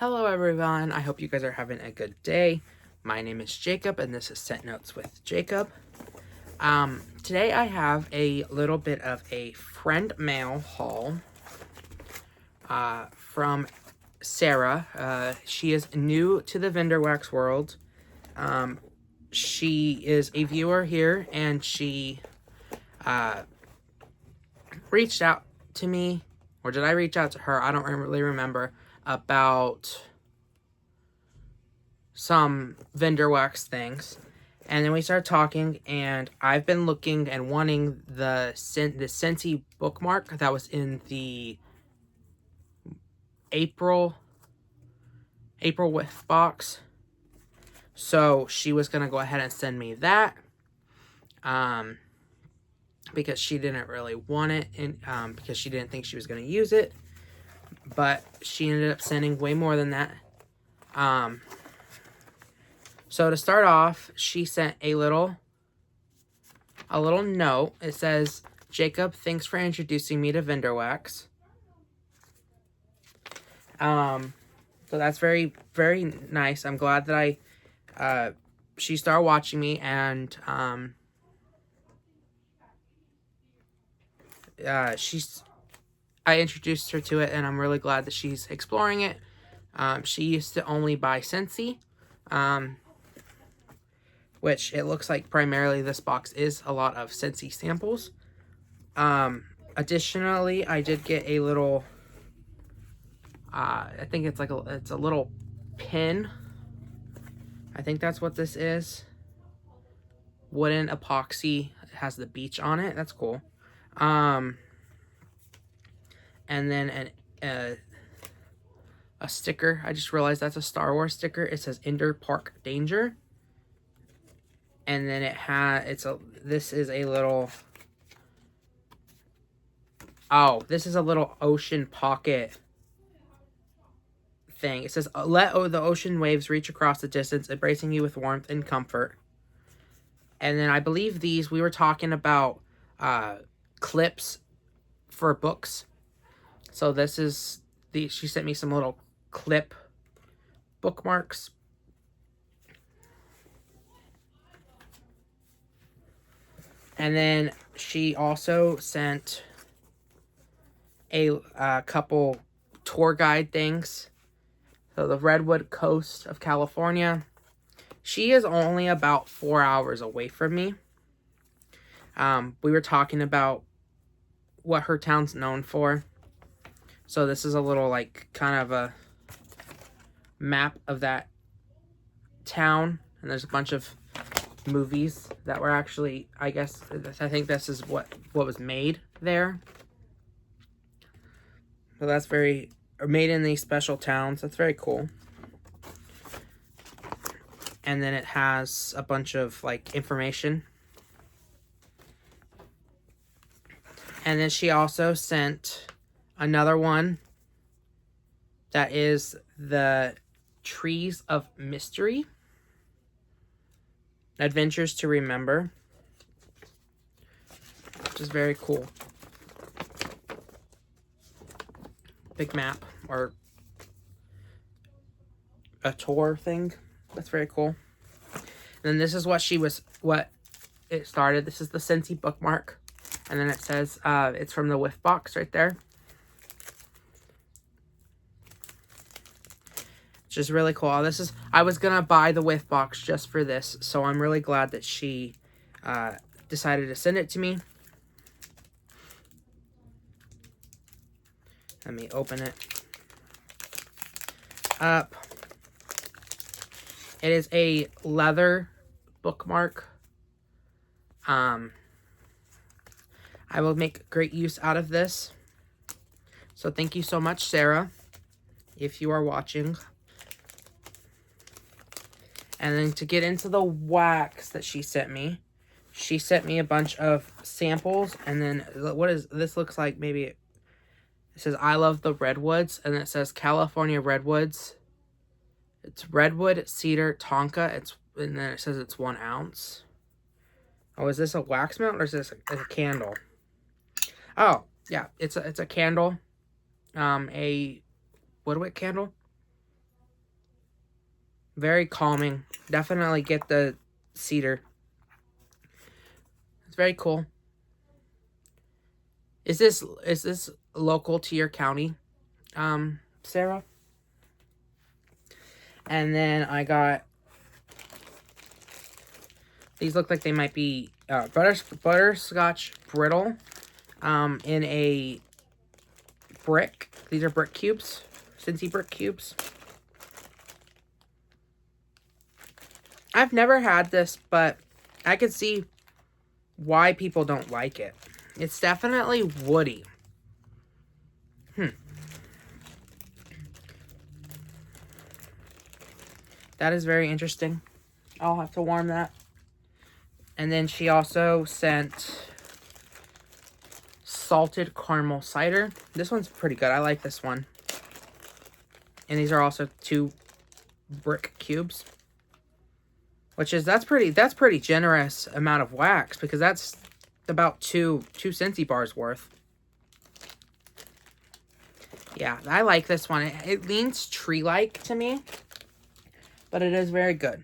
Hello everyone, I hope you guys are having a good day. My name is Jacob and this is Scent Notes with Jacob. Today I have a little bit of a friend mail haul from Sarah. She is new to the Vendor Wax world. She is a viewer here and she reached out to me, or did I reach out to her? I don't really remember, about some Vendor Wax things. And then we started talking, and I've been looking and wanting the Scentsy bookmark that was in the April whiff box. So she was gonna go ahead and send me that, because she didn't really want it, and because she didn't think she was gonna use it. But she ended up sending way more than that. So to start off, she sent a little note. It says, "Jacob, thanks for introducing me to Vendor Wax." So that's very, very nice. I'm glad that she started watching me, and I introduced her to it, and I'm really glad that she's exploring it. She used to only buy Scentsy, which it looks like primarily this box is a lot of Scentsy samples. Additionally, I did get a little, I think it's a little pin. I think that's what this is. Wooden epoxy. It has the beach on it. That's cool. And then a sticker. I just realized that's a Star Wars sticker. It says Ender Park Danger. And then this is a little ocean pocket thing. It says, "Let the ocean waves reach across the distance, embracing you with warmth and comfort." And then I believe we were talking about clips for books. So this is she sent me some little clip bookmarks. And then she also sent a couple tour guide things. So the Redwood Coast of California. She is only about 4 hours away from me. We were talking about what her town's known for. So this is a little, like, kind of a map of that town. And there's a bunch of movies that were actually, I think this is what was made there. So that's made in these special towns. That's very cool. And then it has a bunch of, like, information. And then she also sent another one that is the Trees of Mystery. Adventures to Remember. Which is very cool. Big map, or a tour thing. That's very cool. And then this is what it started. This is the Scentsy bookmark. And then it says, it's from the Whiff box right there. Which is really cool. I was going to buy the Whiff box just for this. So I'm really glad that she decided to send it to me. Let me open it up. It is a leather bookmark. I will make great use out of this. So thank you so much, Sarah, if you are watching. And then to get into the wax that she sent me a bunch of samples. And then this looks like maybe it says, "I love the redwoods," and it says California redwoods. It's redwood, cedar, tonka. And then it says it's 1 ounce. Oh, is this a wax mount or is this a candle? Oh, yeah, it's a candle. A woodwick candle. Very calming. Definitely get the cedar. It's very cool. Is this local to your county, Sarah? And then I got, these look like they might be butterscotch brittle in a brick. These are brick cubes, Scentsy brick cubes. I've never had this, but I could see why people don't like it. It's definitely woody. That is very interesting. I'll have to warm that. And then she also sent salted caramel cider. This one's pretty good. I like this one. And these are also 2 brick cubes. Which is, that's pretty generous amount of wax, because that's about two Scentsy bars worth. Yeah, I like this one. It leans tree-like to me, but it is very good.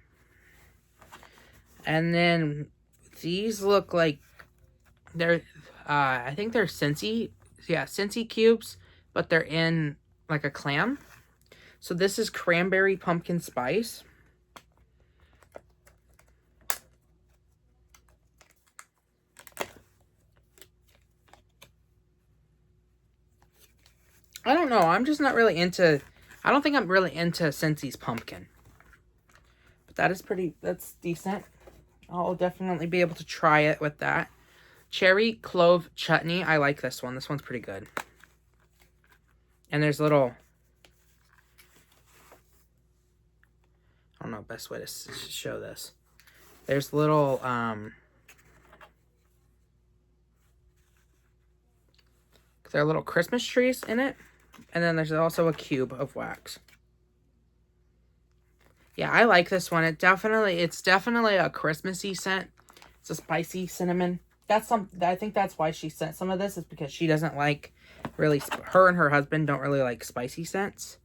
And then these look like they're, I think they're Scentsy, yeah, Scentsy cubes, but they're in like a clam. So this is cranberry pumpkin spice. I don't know. I'm just not really into, I don't think I'm really into Scentsy's pumpkin. But that is that's decent. I'll definitely be able to try it with that. Cherry clove chutney. I like this one. This one's pretty good. And there's little, I don't know, best way to show this. There's little, there are little Christmas trees in it. And then there's also a cube of wax. Yeah, I like this one. It's definitely a Christmassy scent. It's a spicy cinnamon. I think that's why she sent some of this, is because she doesn't like really, her and her husband don't really like spicy scents.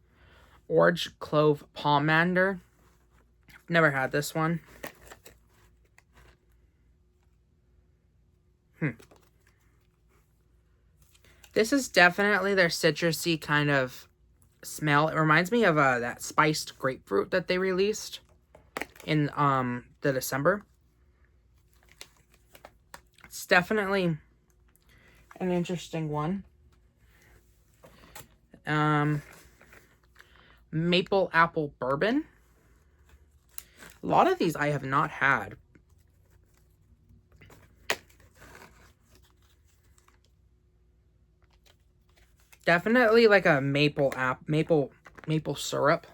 Orange clove pomander. Never had this one. This is definitely their citrusy kind of smell. It reminds me of that spiced grapefruit that they released in the December. It's definitely an interesting one. Maple apple bourbon. A lot of these I have not had. Definitely like a maple syrup.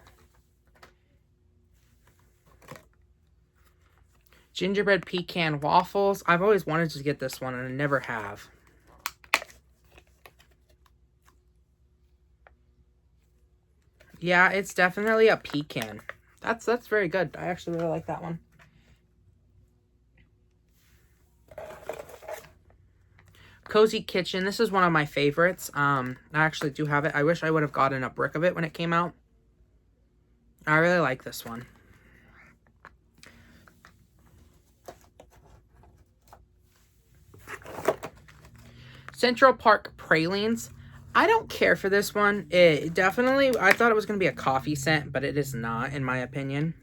Gingerbread pecan waffles. I've always wanted to get this one and I never have. Yeah, it's definitely a pecan. That's very good. I actually really like that one. Cozy Kitchen. This is one of my favorites. I actually do have it. I wish I would have gotten a brick of it when it came out. I really like this one. Central Park Pralines. I don't care for this one. It definitely, I thought it was going to be a coffee scent, but it is not, in my opinion.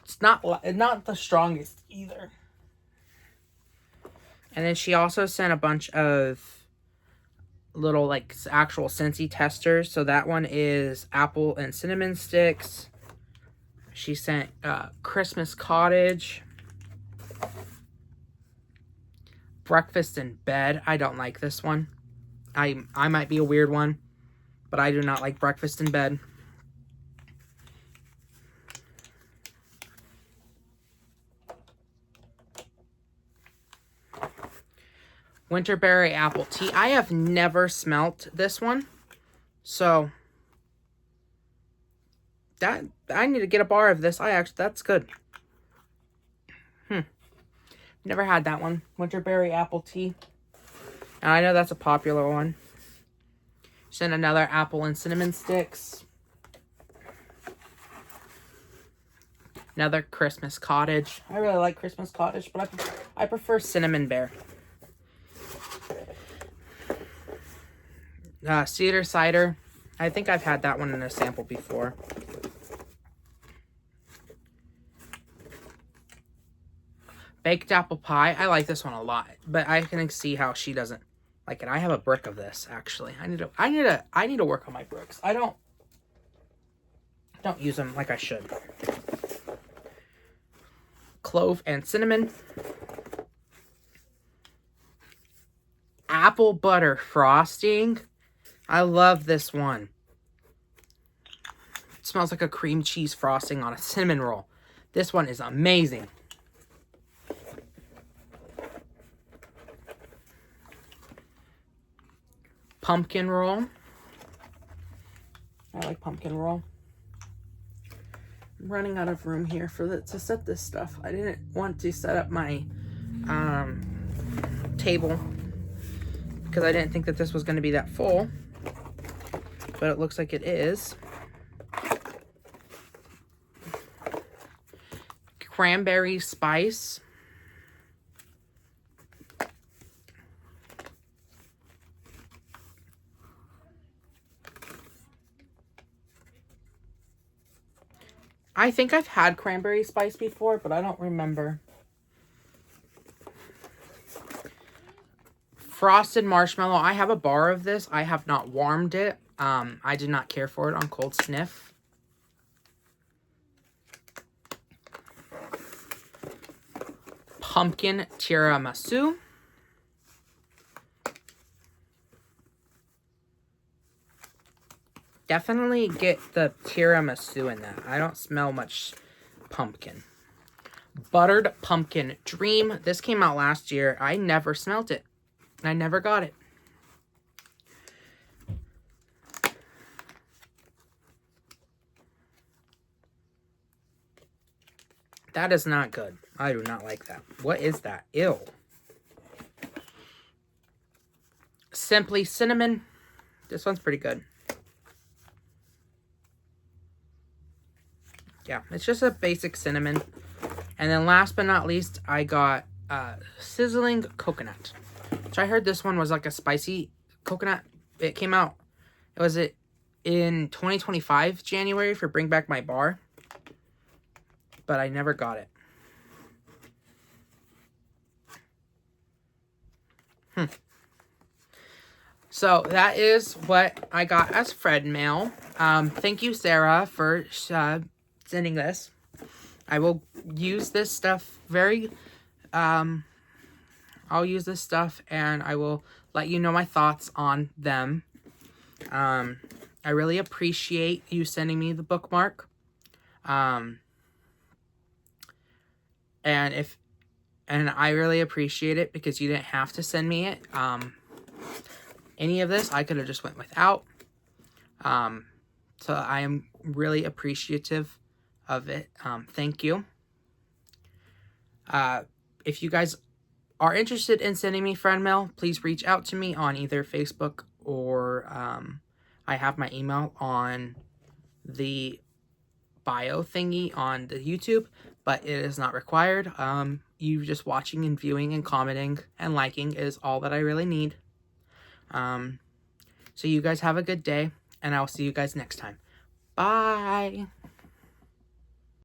It's not the strongest either. And then she also sent a bunch of little, like, actual Scentsy testers. So that one is apple and cinnamon sticks. She sent Christmas Cottage. Breakfast in Bed. I don't like this one. I might be a weird one, but I do not like breakfast in bed. Winterberry apple tea. I have never smelt this one. So that I need to get a bar of this. That's good. Never had that one. Winterberry apple tea. And I know that's a popular one. Sent another apple and cinnamon sticks. Another Christmas Cottage. I really like Christmas Cottage, but I prefer Cinnamon Bear. Cedar Cider. I think I've had that one in a sample before. Baked Apple Pie. I like this one a lot, but I can see how she doesn't like it. I have a brick of this, actually. I need to work on my bricks. I don't use them like I should. Clove and cinnamon. Apple butter frosting. I love this one. It smells like a cream cheese frosting on a cinnamon roll. This one is amazing. Pumpkin roll. I like pumpkin roll. I'm running out of room here to set this stuff. I didn't want to set up my table because I didn't think that this was going to be that full, but it looks like it is. Cranberry spice. I think I've had cranberry spice before, but I don't remember. Frosted marshmallow. I have a bar of this. I have not warmed it. I did not care for it on cold sniff. Pumpkin tiramisu. Definitely get the tiramisu in that. I don't smell much pumpkin. Buttered pumpkin dream. This came out last year. I never smelled it. I never got it. That is not good. I do not like that. What is that? Ew. Simply cinnamon. This one's pretty good. Yeah, it's just a basic cinnamon. And then last but not least, I got sizzling coconut. Which I heard this one was like a spicy coconut. It came out, was it in 2025 January for Bring Back My Bar? But I never got it. So that is what I got as Fred mail. Thank you, Sarah, for sending this. I will use this stuff I'll use this stuff and I will let you know my thoughts on them. I really appreciate you sending me the bookmark. And I really appreciate it because you didn't have to send me it. Any of this I could have just went without. So I am really appreciative of it. Thank you. If you guys are interested in sending me friend mail, please reach out to me on either Facebook or I have my email on the bio thingy on the YouTube, but it is not required. You just watching and viewing and commenting and liking is all that I really need. So you guys have a good day, and I'll see you guys next time. Bye!